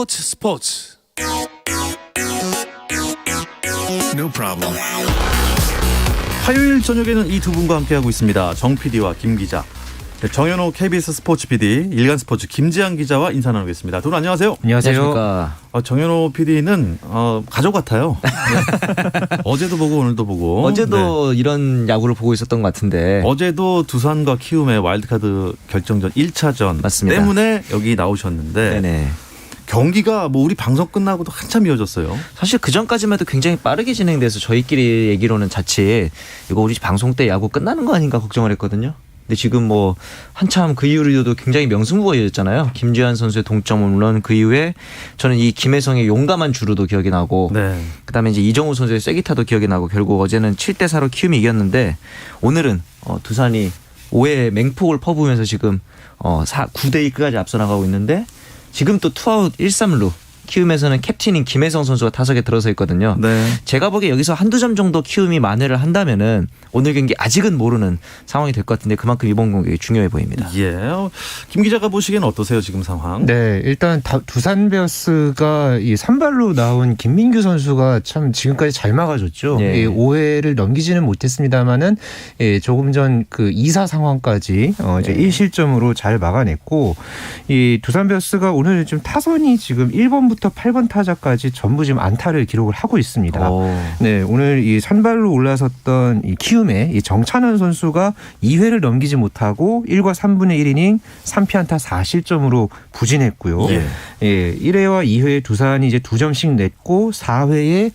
스포츠. No problem. 화요일 저녁에는 이 두 분과 함께하고 있습니다. 정 PD와 김 기자. 네, 정현호 KBS 스포츠 PD, 일간 스포츠 김지한 기자와 인사 나누겠습니다. 두 분 안녕하세요. 안녕하세요. 정현호 PD는 가족 같아요. 어제도 보고 오늘도 보고. 어제도 이런 야구를 보고 있었던 것 같은데. 어제도 두산과 키움의 와일드카드 결정전 1차전 맞습니다. 때문에 여기 나오셨는데 네네. 경기가 우리 방송 끝나고도 한참 이어졌어요. 사실 그 전까지만 해도 굉장히 빠르게 진행돼서 저희끼리 얘기로는 자칫 이거 우리 방송 때 야구 끝나는 거 아닌가 걱정을 했거든요. 근데 지금 한참 그 이후로도 굉장히 명승부가 이어졌잖아요. 김주현 선수의 동점은 물론 그 이후에 저는 이 김혜성의 용감한 주루도 기억이 나고 네. 그다음에 이제 이정우 선수의 쐐기타도 기억이 나고 결국 어제는 7대4로 키움이 이겼는데 오늘은 두산이 5회 맹폭을 퍼부으면서 지금 9대2까지 앞서 나가고 있는데 지금 또 투아웃 1-3루 키움에서는 캡틴인 김혜성 선수가 타석에 들어서 있거든요. 네. 제가 보기에 여기서 한두 점 정도 키움이 만회를 한다면은 오늘 경기 아직은 모르는 상황이 될 것 같은데 그만큼 이번 경기 중요해 보입니다. 예. 김 기자가 보시기에는 어떠세요 지금 상황? 네, 일단 두산 베어스가 이 선발로 나온 김민규 선수가 참 지금까지 잘 막아줬죠. 예. 5회를 넘기지는 못했습니다만은 조금 전 그 2사 상황까지 이제 1실점으로 잘 막아냈고 이 두산 베어스가 오늘 좀 타선이 지금 1번부터 8번 타자까지 전부 지금 안타를 기록을 하고 있습니다. 네, 오늘 이 선발로 올라섰던 이 키움의 이 정찬원 선수가 2회를 넘기지 못하고 1과 3분의 1이닝 3피안타 4실점으로 부진했고요. 예. 예, 1회와 2회에 두산이 이제 2점씩 냈고 4회에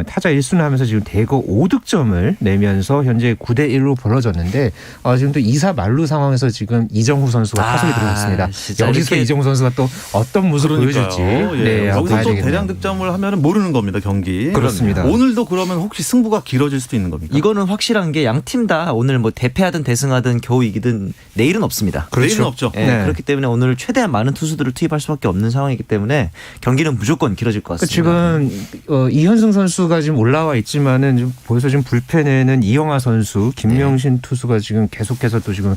타자 1순 하면서 지금 대거 5득점을 내면서 현재 9대1로 벌어졌는데 지금 또 2사 만루 상황에서 지금 이정후 선수가 타석에 들어왔습니다. 진짜 여기서 이렇게 이정후 선수가 또 어떤 모습을 보여줄지 예. 네, 여기서 봐야 또 되겠네요. 대량 득점을 하면 모르는 겁니다 경기. 그렇습니다. 오늘도 그러면 혹시 승부가 길어질 수도 있는 겁니까? 이거는 확실한 게 양 팀 다 오늘 대패하든 대승하든 겨우 이기든 내일은 없습니다. 내일은 없죠. 예, 네. 그렇기 때문에 오늘 최대한 많은 투수들을 투입할 수밖에 없는 상황이기 때문에 경기는 무조건 길어질 것 같습니다. 지금 이현승 선수가 지금 올라와 있지만은 좀 보여서 지금 불펜에는 이영하 선수, 김명신 투수가 지금 계속해서 또 지금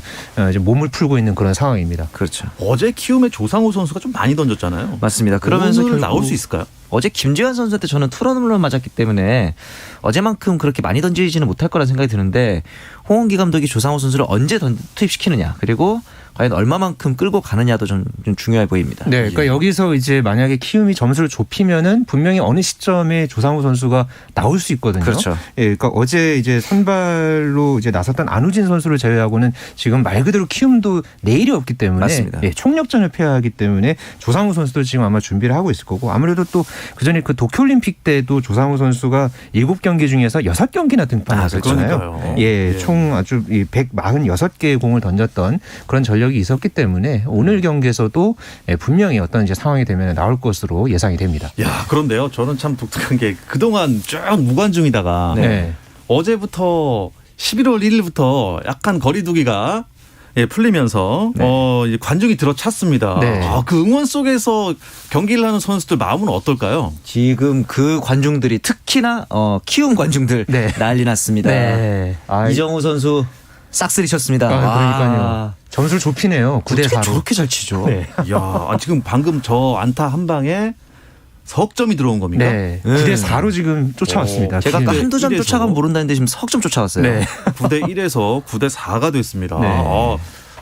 이제 몸을 풀고 있는 그런 상황입니다. 그렇죠. 어제 키움의 조상우 선수가 좀 많이 던졌잖아요. 맞습니다. 그러면서 오늘 결국 나올 수 있을까요? 어제 김지환 선수한테 저는 투런홈런 맞았기 때문에 어제만큼 그렇게 많이 던지지는 못할 거라 생각이 드는데 홍원기 감독이 조상우 선수를 언제 투입시키느냐 그리고 과연 얼마만큼 끌고 가느냐도 좀 중요해 보입니다. 네, 그러니까 여기서 이제 만약에 키움이 점수를 좁히면은 분명히 어느 시점에 조상우 선수가 나올 수 있거든요. 그렇죠. 예, 그러니까 어제 이제 선발로 이제 나섰던 안우진 선수를 제외하고는 지금 말 그대로 키움도 내일이 없기 때문에 맞습니다. 예, 총력전을 펴야 하기 때문에 조상우 선수도 지금 아마 준비를 하고 있을 거고 아무래도 또 그전에 그 도쿄올림픽 때도 조상우 선수가 7경기 중에서 6경기나 등판했었잖아요. 그러니까요. 예, 총 아주 146개의 공을 던졌던 그런 전력이 있었기 때문에 오늘 경기에서도 분명히 어떤 이제 상황이 되면 나올 것으로 예상이 됩니다. 야, 그런데요. 저는 참 독특한 게 그동안 쭉 무관중이다가 네. 어제부터 11월 1일부터 약간 거리두기가 풀리면서 이제 관중이 들어찼습니다. 네. 그 응원 속에서 경기를 하는 선수들 마음은 어떨까요? 지금 그 관중들이 특히나 키움 관중들 네. 난리 났습니다. 네. 이정우 선수 싹쓸이 쳤습니다. 그러니까요. 점수를 좁히네요. 9대 4로. 저렇게 잘 치죠. 네. 야, 지금 방금 저 안타 한 방에 석점이 들어온 겁니까? 네. 9대 4로 지금 쫓아왔습니다. 제가 아까 한두 점 1에서. 쫓아가면 모른다는데 지금 석점 쫓아왔어요. 네. 9대 1에서 9대 4가 됐습니다. 네.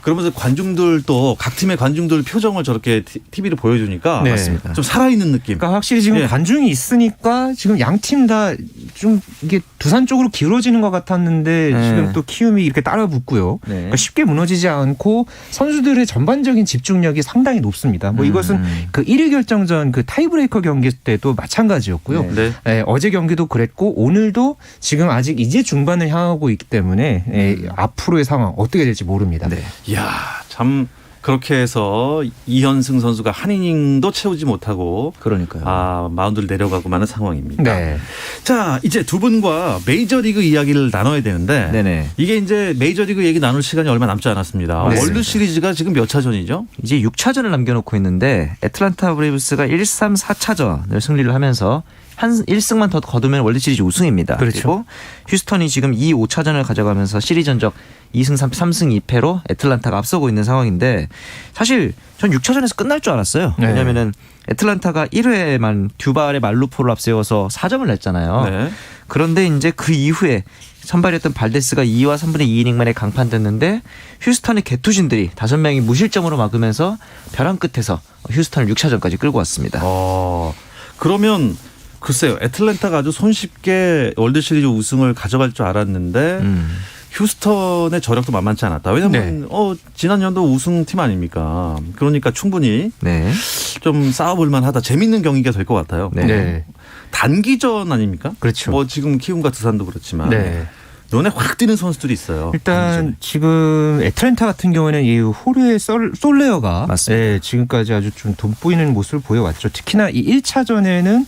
그러면서 관중들도 각 팀의 관중들 표정을 저렇게 TV로 보여주니까 네. 맞습니다. 좀 살아있는 느낌. 그러니까 확실히 지금 예. 관중이 있으니까 지금 양 팀 다 좀 이게 두산 쪽으로 길어지는 것 같았는데 네. 지금 또 키움이 이렇게 따라 붙고요. 네. 그러니까 쉽게 무너지지 않고 선수들의 전반적인 집중력이 상당히 높습니다. 이것은 그 1위 결정전 그 타이브레이커 경기 때도 마찬가지였고요. 네. 어제 경기도 그랬고 오늘도 지금 아직 이제 중반을 향하고 있기 때문에 앞으로의 상황 어떻게 될지 모릅니다. 네. 이야, 참 그렇게 해서 이현승 선수가 한 이닝도 채우지 못하고 그러니까요. 마운드를 내려가고 마는 상황입니다. 네. 자, 이제 두 분과 메이저리그 이야기를 나눠야 되는데 네네. 이게 이제 메이저리그 얘기 나눌 시간이 얼마 남지 않았습니다. 맞습니다. 월드 시리즈가 지금 몇 차전이죠? 이제 6차전을 남겨놓고 있는데 애틀란타 브레이브스가 1-3-4차전을 승리를 하면서 한 1승만 더 거두면 월드시리즈 우승입니다. 그렇죠. 그리고 휴스턴이 지금 2, 5차전을 가져가면서 시리즈 전적 2승 3승 2패로 애틀란타가 앞서고 있는 상황인데 사실 전 6차전에서 끝날 줄 알았어요. 네. 왜냐하면 애틀란타가 1회에만 듀발의 말루포를 앞세워서 4점을 냈잖아요. 네. 그런데 이제 그 이후에 선발이었던 발데스가 2와 3분의 2이닝 만에 강판됐는데 휴스턴의 개투신들이 5명이 무실점으로 막으면서 벼랑 끝에서 휴스턴을 6차전까지 끌고 왔습니다. 그러면 글쎄요. 애틀랜타가 아주 손쉽게 월드시리즈 우승을 가져갈 줄 알았는데 휴스턴의 저력도 만만치 않았다. 왜냐하면 지난 연도 우승팀 아닙니까? 그러니까 충분히 네. 좀 싸워볼 만하다. 재밌는 경기가 될 것 같아요. 네. 네. 단기전 아닙니까? 그렇죠. 뭐 지금 키움과 두산도 그렇지만 네. 눈에 확 띄는 선수들이 있어요. 일단 단기전에. 지금 애틀랜타 같은 경우에는 이 호르의 솔레어가 맞습니다. 지금까지 아주 좀 돋보이는 모습을 보여왔죠. 특히나 이 1차전에는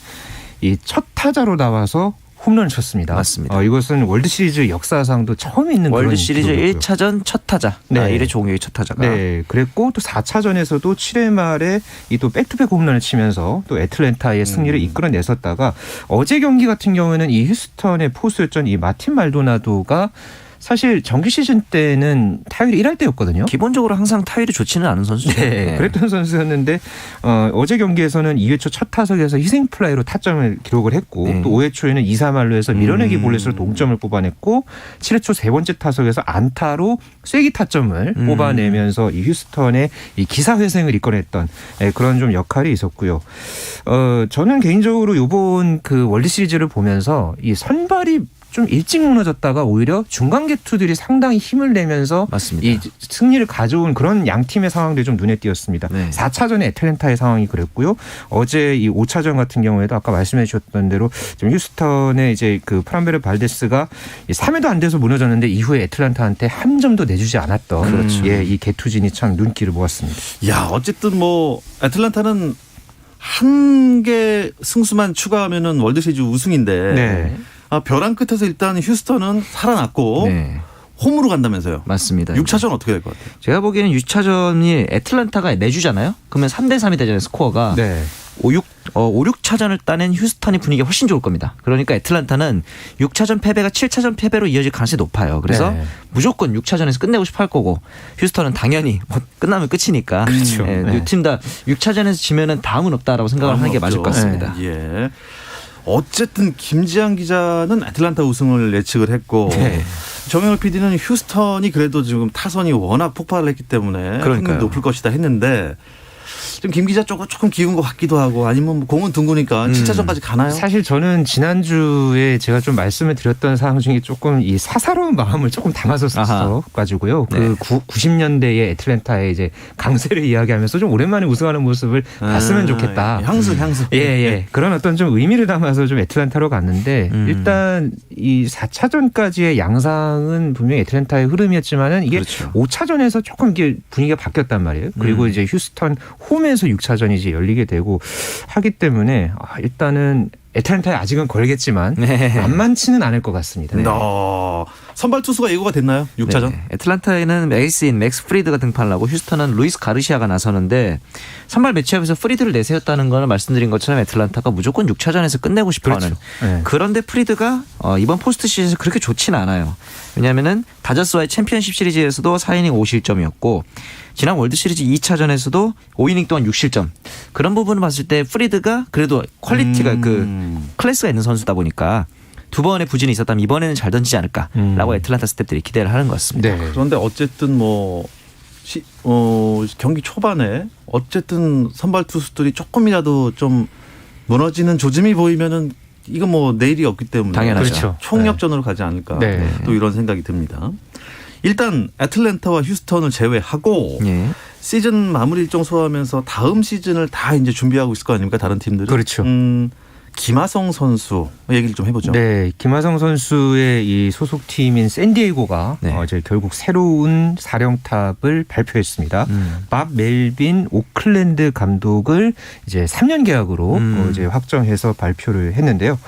이 첫 타자로 나와서 홈런을 쳤습니다. 맞습니다. 이것은 월드시리즈 역사상도 처음 있는 그런 월드시리즈 기록이고요. 1차전 첫 타자. 네. 1회 종료의 첫 타자가. 네, 그랬고 또 4차전에서도 7회 말에 이 또 백투백 홈런을 치면서 또 애틀랜타의 승리를 이끌어냈었다가 어제 경기 같은 경우에는 이 휴스턴의 포수였던 이 마틴 말도나도가 사실 정규 시즌 때는 타율이 1할 때였거든요. 기본적으로 항상 타율이 좋지는 않은 선수죠. 네, 그랬던 선수였는데 어제 경기에서는 2회 초 첫 타석에서 희생 플라이로 타점을 기록을 했고 네. 또 5회 초에는 2-3할로에서 밀어내기 볼넷으로 동점을 뽑아냈고 7회 초 세 번째 타석에서 안타로 쐐기 타점을 뽑아내면서 이 휴스턴의 이 기사회생을 이끌어냈던 그런 좀 역할이 있었고요. 저는 개인적으로 이번 그 월드 시리즈를 보면서 이 선발이 좀 일찍 무너졌다가 오히려 중간 개투들이 상당히 힘을 내면서 맞습니다. 이 승리를 가져온 그런 양 팀의 상황들이 좀 눈에 띄었습니다. 네. 4차전에 애틀랜타의 상황이 그랬고요. 어제 이 5차전 같은 경우에도 아까 말씀해 주셨던 대로 좀 휴스턴의 이제 그 프란베르 발데스가 3회도 안 돼서 무너졌는데 이후에 애틀랜타한테 한 점도 내주지 않았던 그렇죠. 이 개투진이 참 눈길을 모았습니다. 야, 어쨌든 뭐 애틀랜타는 한 개 승수만 추가하면은 월드시리즈 우승인데 네. 벼랑 끝에서 일단 휴스턴은 살아났고 네. 홈으로 간다면서요. 맞습니다. 6차전 어떻게 될 것 같아요? 제가 보기에는 6차전이 애틀란타가 내주잖아요. 그러면 3대3이 되잖아요. 스코어가. 네. 5, 6차전을 따낸 휴스턴이 분위기가 훨씬 좋을 겁니다. 그러니까 애틀란타는 6차전 패배가 7차전 패배로 이어질 가능성이 높아요. 그래서 네. 무조건 6차전에서 끝내고 싶어 할 거고 휴스턴은 당연히 뭐 끝나면 끝이니까 그렇죠. 두 팀 다 6차전에서 지면은 다음은 없다라고 생각을 하는 게 맞을 것 같습니다. 예. 어쨌든 김지한 기자는 애틀란타 우승을 예측을 했고 네. 정현욱 PD는 휴스턴이 그래도 지금 타선이 워낙 폭발을 했기 때문에 그러니까요. 확률이 높을 것이다 했는데 지금 김 기자 쪽은 조금 기운 것 같기도 하고 아니면 뭐 공은 둥그니까 7차전까지 가나요? 사실 저는 지난주에 제가 좀 말씀을 드렸던 사항 중에 조금 이 사사로운 마음을 조금 담았었어 가지고요. 네. 그 90년대의 애틀랜타의 이제 강세를 이야기하면서 좀 오랜만에 우승하는 모습을 봤으면 좋겠다. 향수. 예. 그런 어떤 좀 의미를 담아서 좀 애틀랜타로 갔는데 일단 이 4차전까지의 양상은 분명히 애틀랜타의 흐름이었지만은 이게 그렇죠. 5차전에서 조금 이게 분위기가 바뀌었단 말이에요. 그리고 이제 휴스턴 홈에서 6차전이 이제 열리게 되고 하기 때문에 일단은 애틀랜타에 아직은 걸겠지만 네. 만만치는 않을 것 같습니다. 네. 선발 투수가 예고가 됐나요? 6차전? 네. 애틀란타에는 에이스인 맥스 프리드가 등판을 하고 휴스턴은 루이스 가르시아가 나서는데 선발 매치업에서 프리드를 내세웠다는 걸 말씀드린 것처럼 애틀란타가 무조건 6차전에서 끝내고 싶어하는 그렇죠. 네. 그런데 프리드가 이번 포스트 시즌에서 그렇게 좋지는 않아요. 왜냐하면은 다저스와의 챔피언십 시리즈에서도 4이닝 5실점이었고 지난 월드시리즈 2차전에서도 5이닝 동안 6실점. 그런 부분을 봤을 때 프리드가 그래도 퀄리티가 그 클래스가 있는 선수다 보니까 두 번의 부진이 있었다면 이번에는 잘 던지지 않을까라고 애틀란타 스태프들이 기대를 하는 것 같습니다. 네. 그런데 어쨌든 뭐 경기 초반에 어쨌든 선발 투수들이 조금이라도 좀 무너지는 조짐이 보이면은 이거 뭐 내일이 없기 때문에 당연하죠. 그렇죠. 총력전으로 가지 않을까 네. 또 이런 생각이 듭니다. 일단 애틀랜타와 휴스턴을 제외하고 예. 시즌 마무리 일정 소화하면서 다음 시즌을 다 이제 준비하고 있을 거 아닙니까? 다른 팀들은. 그렇죠. 김하성 선수 얘기를 좀 해보죠. 네, 김하성 선수의 이 소속 팀인 샌디에이고가 네. 어제 결국 새로운 사령탑을 발표했습니다. 밥 멜빈 오클랜드 감독을 이제 3년 계약으로 이제 확정해서 발표를 했는데요.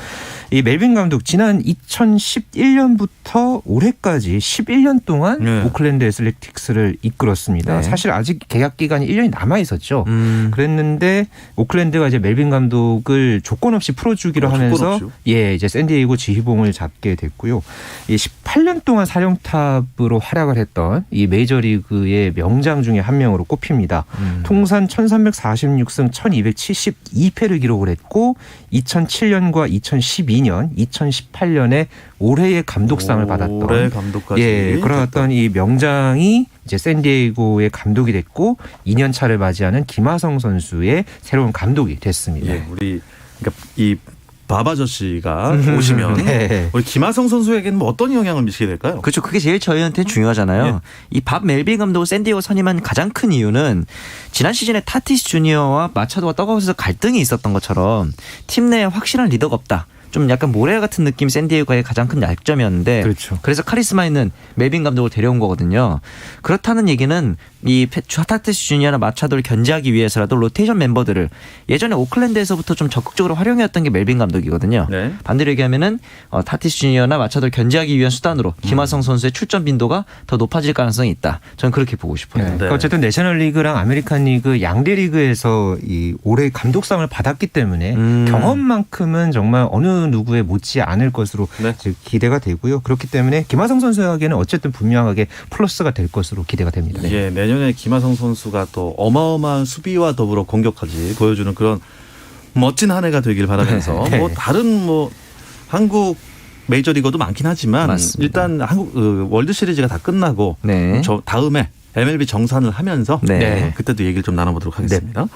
이 멜빈 감독 지난 2011년부터 올해까지 11년 동안 네. 오클랜드 애슬레틱스를 이끌었습니다. 네. 사실 아직 계약 기간이 1년이 남아 있었죠. 음. 그랬는데 오클랜드가 이제 멜빈 감독을 조건 없이 풀어주기로 조건 하면서 없이요? 이제 샌디에이고 지휘봉을 잡게 됐고요. 이 18년 동안 사령탑으로 활약을 했던 이 메이저리그의 명장 중에 한 명으로 꼽힙니다. 통산 1346승 1272패를 기록을 했고 2007년과 2012년, 2018년에 올해의 감독상을 받았던 올해 감독까지. 그런 어떤 이 명장이 이제 샌디에이고의 감독이 됐고 2년 차를 맞이하는 김하성 선수의 새로운 감독이 됐습니다. 우리 그러니까 이 밥 아저씨가 오시면 네. 우리 김하성 선수에게는 뭐 어떤 영향을 미치게 될까요? 그렇죠. 그게 제일 저희한테 중요하잖아요. 이 밥 멜빈 감독을 샌디에고 선임한 가장 큰 이유는 지난 시즌에 타티스 주니어와 마차도와 떡아웃에서 갈등이 있었던 것처럼 팀 내에 확실한 리더가 없다. 좀 약간 모래 같은 느낌 샌디에고의 가장 큰 약점이었는데 그렇죠. 그래서 카리스마 있는 멜빈 감독을 데려온 거거든요. 그렇다는 얘기는 이 타티스 주니어나 마차도를 견제하기 위해서라도 로테이션 멤버들을 예전에 오클랜드에서부터 좀 적극적으로 활용해왔던 게 멜빈 감독이거든요. 네. 반대로 얘기하면은 타티스 주니어나 마차도를 견제하기 위한 수단으로 김하성 선수의 출전 빈도가 더 높아질 가능성이 있다. 저는 그렇게 보고 싶어요. 그러니까 어쨌든 내셔널리그랑 아메리칸 리그 양대 리그에서 이 올해 감독상을 받았기 때문에 경험만큼은 정말 어느 누구에 못지 않을 것으로 기대가 되고요. 그렇기 때문에 김하성 선수에게는 어쨌든 분명하게 플러스가 될 것으로 기대가 됩니다. 내년에 김하성 선수가 또 어마어마한 수비와 더불어 공격까지 보여주는 그런 멋진 한 해가 되길 바라면서 뭐 다른 뭐 한국 메이저리거도 많긴 하지만 맞습니다. 일단 한국 월드 시리즈가 다 끝나고 저 다음에 MLB 정산을 하면서 그때도 얘기를 좀 나눠보도록 하겠습니다.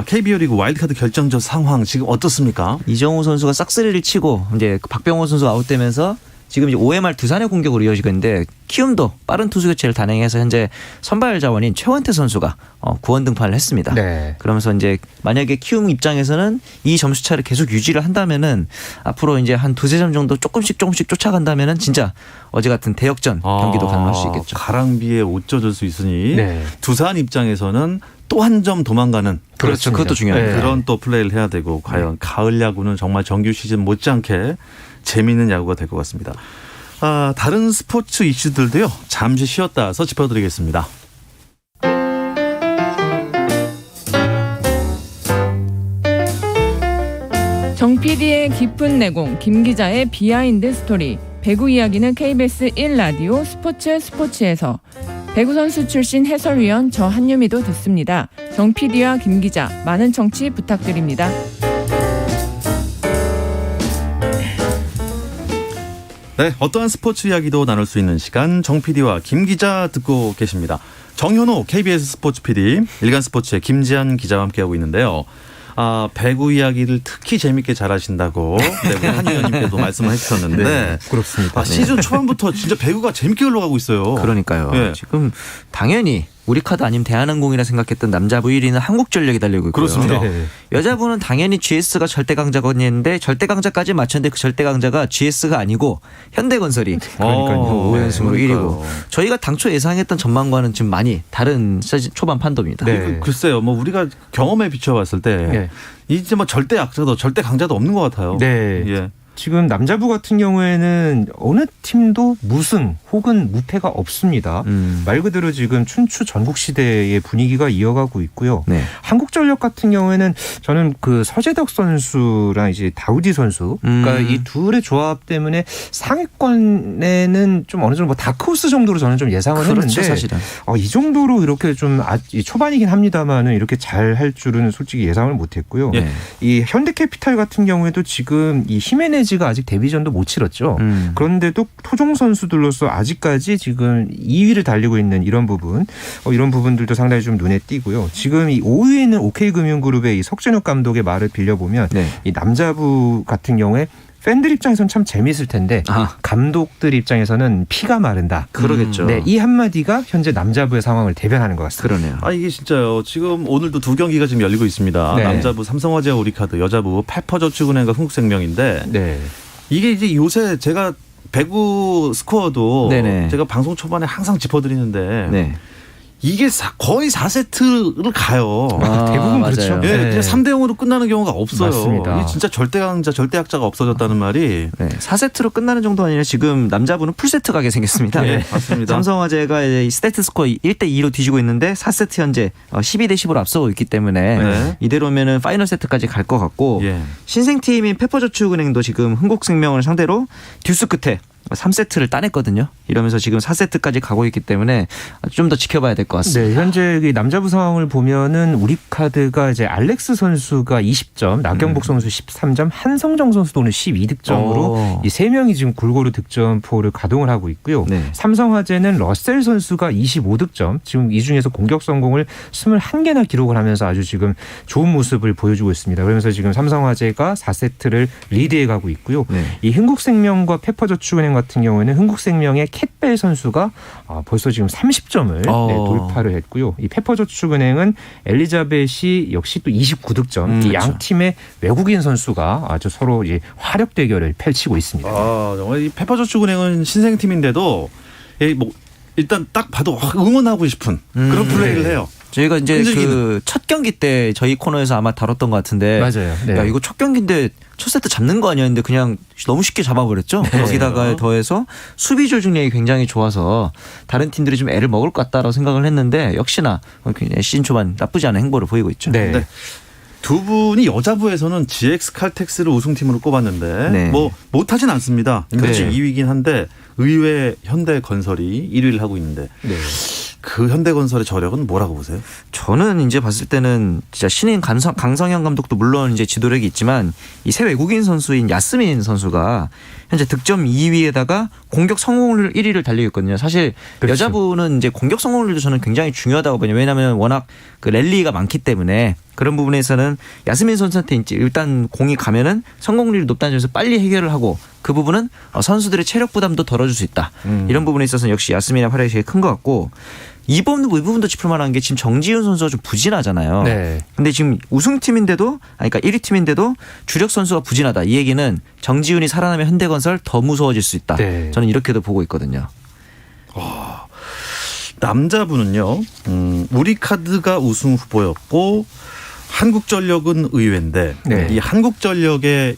KBO 리그 와일드카드 결정전 상황 지금 어떻습니까? 이정우 선수가 싹쓸이를 치고 이제 박병호 선수가 아웃되면서 지금 이제 OMR 두산의 공격으로 이어지고 있는데 키움도 빠른 투수 교체를 단행해서 현재 선발 자원인 최원태 선수가 구원 등판을 했습니다. 그러면서 이제 만약에 키움 입장에서는 이 점수 차를 계속 유지를 한다면은 앞으로 이제 한 두세 점 정도 조금씩 쫓아간다면은 진짜 어제 같은 대역전 경기도 가능할 수 있겠죠. 가랑비에 옷 젖을 수 있으니 두산 입장에서는 또 한 점 도망가는 그렇죠. 그것도 중요합니다. 그런 또 플레이를 해야 되고 과연 가을 야구는 정말 정규 시즌 못지않게 재미있는 야구가 될 것 같습니다. 다른 스포츠 이슈들도요. 잠시 쉬었다 와서 짚어드리겠습니다. 정 PD의 깊은 내공, 김 기자의 비하인드 스토리. 배구 이야기는 KBS 1라디오 스포츠에서 배구 선수 출신 해설위원 저 한유미도 듣습니다. 정 PD와 김 기자 많은 청취 부탁드립니다. 네, 어떠한 스포츠 이야기도 나눌 수 있는 시간 정 PD와 김 기자 듣고 계십니다. 정현호 KBS 스포츠 PD, 일간 스포츠의 김지한 기자와 함께하고 있는데요. 배구 이야기를 특히 재밌게 잘하신다고 한 의원님께도 말씀을 해주셨는데 그렇습니다. 시즌 초반부터 진짜 배구가 재밌게 흘러가고 있어요. 그러니까요. 지금 당연히 우리 카드 아니면 대한항공이라 생각했던 남자부 1위는 한국전력이 달리고 있고요. 그렇습니다. 여자부는 당연히 GS가 절대 강자거든요. 절대 강자까지 맞췄는데 그 절대 강자가 GS가 아니고 현대건설이 그러니까요. 5연승으로 1위고 저희가 당초 예상했던 전망과는 지금 많이 다른 초반 판도입니다. 글쎄요. 뭐 우리가 경험에 비춰봤을 때 이제 뭐 절대 약자도 절대 강자도 없는 것 같아요. 지금 남자부 같은 경우에는 어느 팀도 무승 혹은 무패가 없습니다. 말 그대로 지금 춘추 전국시대의 분위기가 이어가고 있고요. 한국전력 같은 경우에는 저는 그 서재덕 선수랑 이제 다우디 선수 그러니까 이 둘의 조합 때문에 상위권에는 좀 어느 정도 뭐 다크호스 정도로 저는 좀 예상을 했는데 사실은. 이 정도로 이렇게 좀 초반이긴 합니다만은 이렇게 잘 할 줄은 솔직히 예상을 못했고요. 이 현대캐피탈 같은 경우에도 지금 이 히메네즈가 아직 데뷔전도 못 치렀죠. 그런데도 토종 선수들로서 아직까지 지금 2위를 달리고 있는 이런 부분, 이런 부분들도 상당히 좀 눈에 띄고요. 지금 이 5위에 있는 OK금융그룹의 이 석진욱 감독의 말을 빌려보면 이 남자부 같은 경우에 팬들 입장에서는 참 재미있을 텐데 감독들 입장에서는 피가 마른다. 그러겠죠. 이 한마디가 현재 남자부의 상황을 대변하는 것 같습니다. 그러네요. 이게 진짜요. 지금 오늘도 두 경기가 지금 열리고 있습니다. 남자부 삼성화재와 우리카드, 여자부 페퍼저축은행과 흥국생명인데 이게 이제 요새 제가 배구 스코어도 제가 방송 초반에 항상 짚어드리는데 이게 거의 4세트를 가요. 대부분 맞아요. 그렇죠. 예, 네. 그냥 3대 0으로 끝나는 경우가 없어요. 맞습니다. 이게 진짜 절대강자, 절대약자가 없어졌다는 말이. 네, 4세트로 끝나는 정도 아니라 지금 남자분은 풀세트 가게 생겼습니다. 네, 맞습니다. 삼성화재가 이제 스태트 스코어 1대2로 뒤지고 있는데 4세트 현재 12대 10으로 앞서고 있기 때문에 네. 이대로면은 파이널 세트까지 갈 것 같고 예. 신생팀인 페퍼저축은행도 지금 흥국생명을 상대로 듀스 끝에 3세트를 따냈거든요. 이러면서 지금 4세트까지 가고 있기 때문에 좀 더 지켜봐야 될 것 같습니다. 네, 현재 이 남자부 상황을 보면은 우리카드가 이제 알렉스 선수가 20점, 나경복 선수 13점, 한성정 선수도 오늘 12득점으로 이 세 명이 지금 골고루 득점포를 가동을 하고 있고요. 네. 삼성화재는 러셀 선수가 25득점, 지금 이 중에서 공격 성공을 21개나 기록을 하면서 아주 지금 좋은 모습을 보여주고 있습니다. 그러면서 지금 삼성화재가 4세트를 리드해 가고 있고요. 네. 이 흥국생명과 페퍼저축은행 같은 경우에는 흥국생명의 캣벨 선수가 벌써 지금 30점을 돌파를 했고요. 이 페퍼저축은행은 엘리자벳이 역시 또 29득점. 이 양 팀의 외국인 선수가 아주 서로 이제 화력 대결을 펼치고 있습니다. 정말 이 페퍼저축은행은 신생팀인데도 뭐 일단 딱 봐도 응원하고 싶은 그런 플레이를 해요. 저희가 이제 끈질기는. 그 첫 경기 때 저희 코너에서 아마 다뤘던 것 같은데 맞아요. 네. 야 이거 첫 경기인데 첫 세트 잡는 거 아니었는데 그냥 너무 쉽게 잡아버렸죠. 거기다가 더해서 수비 조직력이 굉장히 좋아서 다른 팀들이 좀 애를 먹을 것 같다라고 생각을 했는데 역시나 굉장히 시즌 초반 나쁘지 않은 행보를 보이고 있죠. 네. 네. 두 분이 여자부에서는 GX 칼텍스를 우승팀으로 꼽았는데 네. 뭐 못하진 않습니다. 인구수 네. 2위이긴 한데 의외 현대건설이 1위를 하고 있는데 네. 그 현대건설의 저력은 뭐라고 보세요? 저는 이제 봤을 때는 진짜 신인 강성현 감독도 물론 이제 지도력이 있지만 이 새 외국인 선수인 야스민 선수가 현재 득점 2위에다가 공격 성공률 1위를 달리고 있거든요. 사실 그렇죠. 여자부는 이제 공격 성공률도 저는 굉장히 중요하다고 봐요. 왜냐하면 워낙 그 랠리가 많기 때문에 그런 부분에서는 야스민 선수한테 이제 일단 공이 가면은 성공률이 높다는 점에서 빨리 해결을 하고 그 부분은 선수들의 체력 부담도 덜어줄 수 있다. 이런 부분에 있어서는 역시 야스민의 활약이 제일 큰 것 같고 이 부분도 짚을 만한 게 지금 정지훈 선수가 좀 부진하잖아요. 네. 근데 지금 우승팀인데도 그러니까 1위 팀인데도 주력 선수가 부진하다. 이 얘기는 정지훈이 살아나면 현대건설 더 무서워질 수 있다. 네. 저는 이렇게도 보고 있거든요. 남자부는요. 우리카드가 우승 후보였고 한국전력은 의외인데 네. 이 한국전력의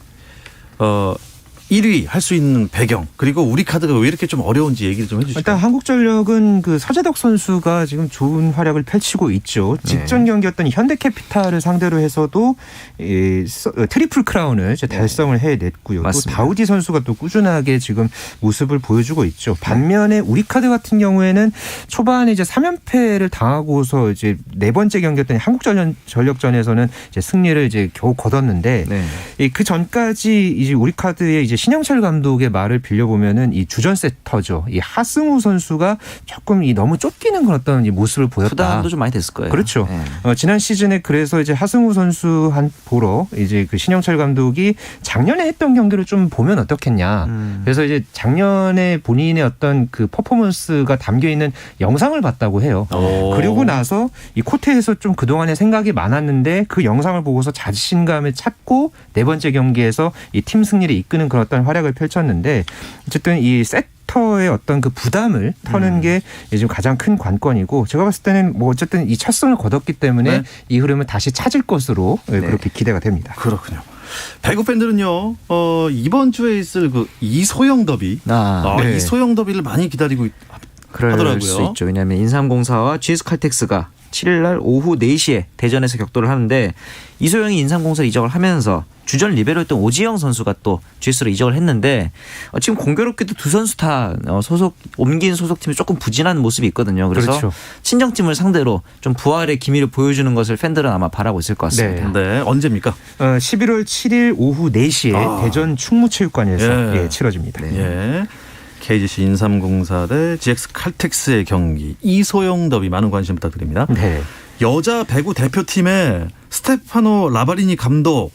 1위 할 수 있는 배경 그리고 우리카드가 왜 이렇게 좀 어려운지 얘기를 좀 해주시죠. 일단 한국전력은 그 서재덕 선수가 지금 좋은 활약을 펼치고 있죠. 직전 경기였던 현대캐피탈을 상대로 해서도 트리플 크라운을 이제 달성을 해냈고요. 맞습니다. 또 다우디 선수가 또 꾸준하게 지금 모습을 보여주고 있죠. 반면에 우리카드 같은 경우에는 초반에 이제 3연패를 당하고서 이제 네 번째 경기였던 한국전력전에서는 이제 승리를 이제 겨우 거뒀는데 네. 그 전까지 이제 우리카드의 이제 신영철 감독의 말을 빌려보면은 이 주전 세터죠. 이 하승우 선수가 조금 이 너무 쫓기는 그런 어떤 이 모습을 보였다. 부담도 좀 많이 됐을 거예요. 그렇죠. 네. 지난 시즌에 그래서 이제 하승우 선수 한 보러 이제 그 신영철 감독이 작년에 했던 경기를 좀 보면 어떻겠냐. 그래서 이제 작년에 본인의 어떤 그 퍼포먼스가 담겨 있는 영상을 봤다고 해요. 그리고 나서 이 코트에서 좀 그동안의 생각이 많았는데 그 영상을 보고서 자신감을 찾고 네 번째 경기에서 이 팀 승리를 이끄는 그런 어떤 활약을 펼쳤는데 어쨌든 이 세터의 어떤 그 부담을 터는 게 지금 가장 큰 관건이고 제가 봤을 때는 뭐 어쨌든 이 첫 승을 거뒀기 때문에 네. 이 흐름을 다시 찾을 것으로 그렇게 기대가 됩니다. 그렇군요. 배구 팬들은요 이번 주에 있을 그 이소영 더비, 네. 이소영 더비를 많이 기다리고 그럴 하더라고요. 수 있죠. 왜냐하면 인삼공사와 GS칼텍스가 7일 날 오후 4시에 대전에서 격돌을 하는데 이소영이 인삼공사를 이적을 하면서 주전 리베로였던 오지영 선수가 또 GS로 이적을 했는데 지금 공교롭게도 두 선수 다 옮긴 소속팀이 조금 부진한 모습이 있거든요. 그래서 그렇죠. 친정팀을 상대로 좀 부활의 기미를 보여주는 것을 팬들은 아마 바라고 있을 것 같습니다. 네, 언제입니까? 11월 7일 오후 4시에 대전 충무체육관에서 예. 치러집니다. 예. KGC 인삼공사 대 GX 칼텍스의 경기 이소영 더비 많은 관심 부탁드립니다. 네. 여자 배구 대표팀의 스테파노 라바리니 감독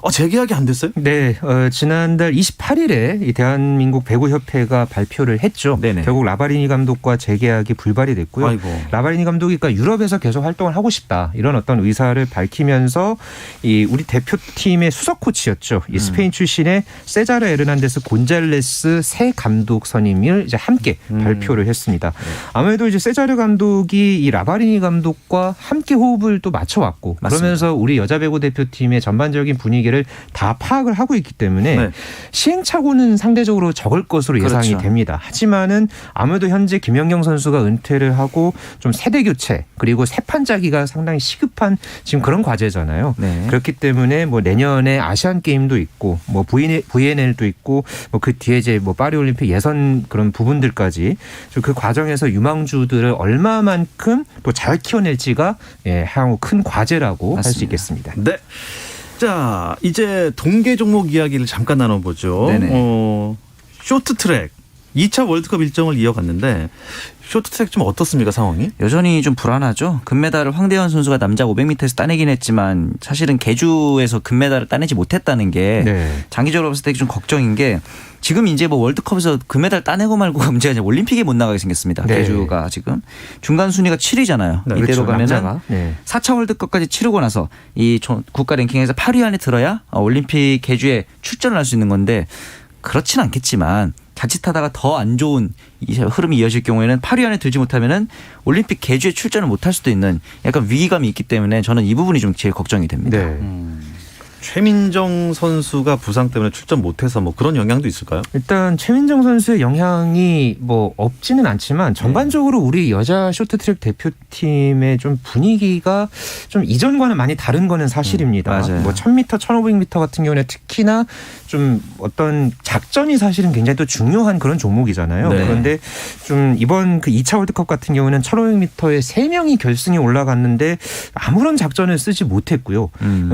재계약이 안 됐어요? 네, 지난달 28일에 이 대한민국 배구협회가 발표를 했죠. 네네. 결국 라바리니 감독과 재계약이 불발이 됐고요. 아이고. 라바리니 감독이 그러니까 유럽에서 계속 활동을 하고 싶다 이런 어떤 의사를 밝히면서 이 우리 대표팀의 수석 코치였죠. 이 스페인 출신의 세자르 에르난데스 곤잘레스 새 감독 선임을 이제 함께 발표를 했습니다. 아무래도 이제 세자르 감독이 이 라바리니 감독과 함께 호흡을 또 맞춰왔고 맞습니다. 그러면서 우리 여자 배구 대표팀의 전반적인 분위기를 다 파악을 하고 있기 때문에 네. 시행착오는 상대적으로 적을 것으로 예상이 그렇죠. 됩니다. 하지만은 아무래도 현재 김연경 선수가 은퇴를 하고 좀 세대 교체 그리고 새 판짜기가 상당히 시급한 지금 그런 과제잖아요. 네. 그렇기 때문에 뭐 내년에 아시안 게임도 있고 뭐 VNL도 있고 뭐 그 뒤에 이제 뭐 파리 올림픽 예선 그런 부분들까지 좀 그 과정에서 유망주들을 얼마만큼 또 잘 키워낼지가 향후 큰 과제라고 할 수 맞습니다. 있겠습니다. 네. 자, 이제 동계 종목 이야기를 잠깐 나눠보죠. 네네. 쇼트트랙 2차 월드컵 일정을 이어갔는데 쇼트트랙 좀 어떻습니까 상황이? 여전히 좀 불안하죠. 금메달을 황대현 선수가 남자 500m에서 따내긴 했지만 사실은 계주에서 금메달을 따내지 못했다는 게 네. 장기적으로 봤을 때 좀 걱정인 게 지금 이제 뭐 월드컵에서 금메달 따내고 말고가 문제가 아니라 올림픽에 못 나가게 생겼습니다. 네. 계주가 지금 중간 순위가 7위잖아요. 네, 이대로 그렇죠. 가면은 남자가. 네. 4차 월드컵까지 치르고 나서 이 국가 랭킹에서 8위 안에 들어야 올림픽 계주에 출전을 할 수 있는 건데 그렇진 않겠지만 자칫하다가 더 안 좋은 흐름이 이어질 경우에는 8위 안에 들지 못하면은 올림픽 계주에 출전을 못할 수도 있는 약간 위기감이 있기 때문에 저는 이 부분이 좀 제일 걱정이 됩니다. 네. 최민정 선수가 부상 때문에 출전 못해서 뭐 그런 영향도 있을까요? 일단 최민정 선수의 영향이 뭐 없지는 않지만 전반적으로 우리 여자 쇼트트랙 대표팀의 좀 분위기가 좀 이전과는 많이 다른 거는 사실입니다. 맞아요. 뭐 1000m, 1500m 같은 경우는 특히나 좀 어떤 작전이 사실은 굉장히 또 중요한 그런 종목이잖아요. 네. 그런데 좀 이번 그 2차 월드컵 같은 경우는 1500m에 3명이 결승에 올라갔는데 아무런 작전을 쓰지 못했고요.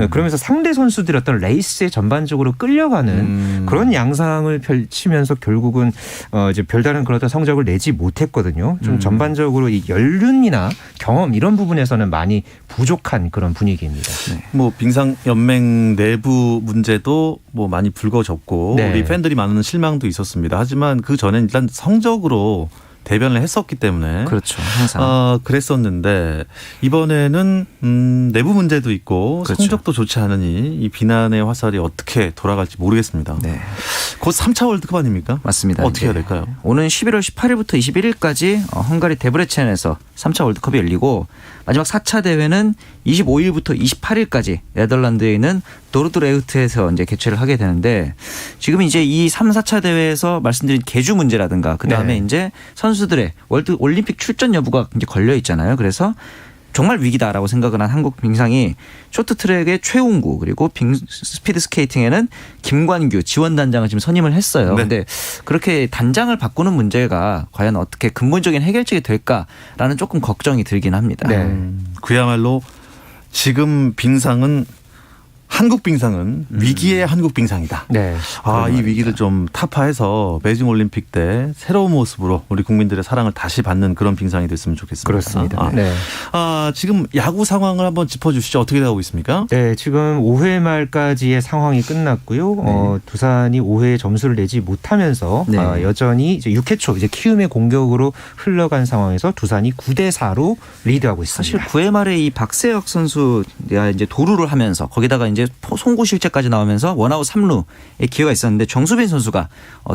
그러면서 상대 선수들이 어떤 레이스에 전반적으로 끌려가는 그런 양상을 펼치면서 결국은 이제 별다른 그런 어떤 성적을 내지 못했거든요. 좀 전반적으로 이 연륜이나 경험 이런 부분에서는 많이 부족한 그런 분위기입니다. 뭐 빙상 연맹 내부 문제도 뭐 많이 불거졌고 네. 우리 팬들이 많은 실망도 있었습니다. 하지만 그 전에 일단 성적으로 대변을 했었기 때문에 그렇죠. 항상. 그랬었는데 이번에는 내부 문제도 있고 그렇죠. 성적도 좋지 않으니 이 비난의 화살이 어떻게 돌아갈지 모르겠습니다. 네. 곧 3차 월드컵 아닙니까? 맞습니다. 어떻게 해야 이제 될까요? 오는 11월 18일부터 21일까지 헝가리 데브레첸에서 3차 월드컵이 열리고 마지막 4차 대회는 25일부터 28일까지 네덜란드에 있는 도르드레우트에서 이제 개최를 하게 되는데 지금 이제 이 3, 4차 대회에서 말씀드린 계주 문제라든가 그다음에 네. 이제 선수들의 올림픽 출전 여부가 이제 걸려 있잖아요. 그래서 정말 위기다라고 생각을 한 한국 빙상이 쇼트트랙의 최웅구 그리고 스피드 스케이팅에는 김관규 지원단장을 지금 선임을 했어요. 그런데 그렇게 단장을 바꾸는 문제가 과연 어떻게 근본적인 해결책이 될까라는 조금 걱정이 들긴 합니다. 네. 그야말로 지금 빙상은 한국 빙상은 위기의 한국 빙상이다. 네. 이 위기를 좀 타파해서 베이징 올림픽 때 새로운 모습으로 우리 국민들의 사랑을 다시 받는 그런 빙상이 됐으면 좋겠습니다. 그렇습니다. 네. 지금 야구 상황을 한번 짚어주시죠. 어떻게 되고 있습니까? 네, 지금 5회 말까지의 상황이 끝났고요. 두산이 5회에 점수를 내지 못하면서 네. 여전히 이제 6회 초 이제 키움의 공격으로 흘러간 상황에서 두산이 9대4로 리드하고 사실 있습니다. 9회 말에 이 박세혁 선수가 이제 도루를 하면서 거기다가 이제 송구 실책까지 나오면서 원아웃 3루의 기회가 있었는데 정수빈 선수가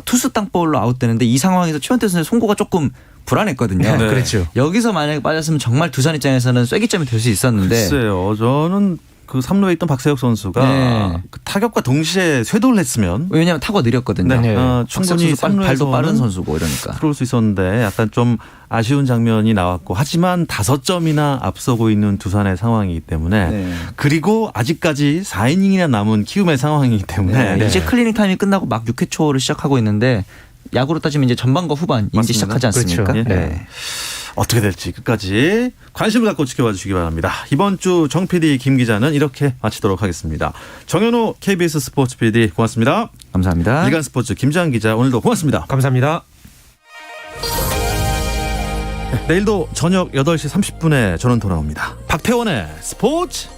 투수 땅볼로 아웃되는데 이 상황에서 최원태 선수의 송구가 조금 불안했거든요. 네. 그렇죠. 여기서 만약에 빠졌으면 정말 두산 입장에서는 쐐기점이 될 수 있었는데 글쎄요. 저는 그 3루에 있던 박세혁 선수가 네. 그 타격과 동시에 쇄도를 했으면 왜냐하면 타구가 느렸거든요. 네. 충분히 충분히 발도 빠른 3루에서는 선수고 이러니까. 들어올 수 있었는데 약간 좀 아쉬운 장면이 나왔고 하지만 5점이나 앞서고 있는 두산의 상황이기 때문에 네. 그리고 아직까지 4이닝이나 남은 키움의 상황이기 때문에 네. 이제 클리닝 타임이 끝나고 막 6회 초를 시작하고 있는데 야구로 따지면 이제 전반과 후반 이제 맞습니다. 시작하지 않습니까? 그렇죠. 네. 어떻게 될지 끝까지 관심을 갖고 지켜봐 주시기 바랍니다. 이번 주 정 PD 김 기자는 이렇게 마치도록 하겠습니다. 정현호 KBS 스포츠 PD 고맙습니다. 감사합니다. 일간 스포츠 김지한 기자 오늘도 고맙습니다. 감사합니다. 내일도 저녁 8시 30분에 저는 돌아옵니다. 박태원의 스포츠.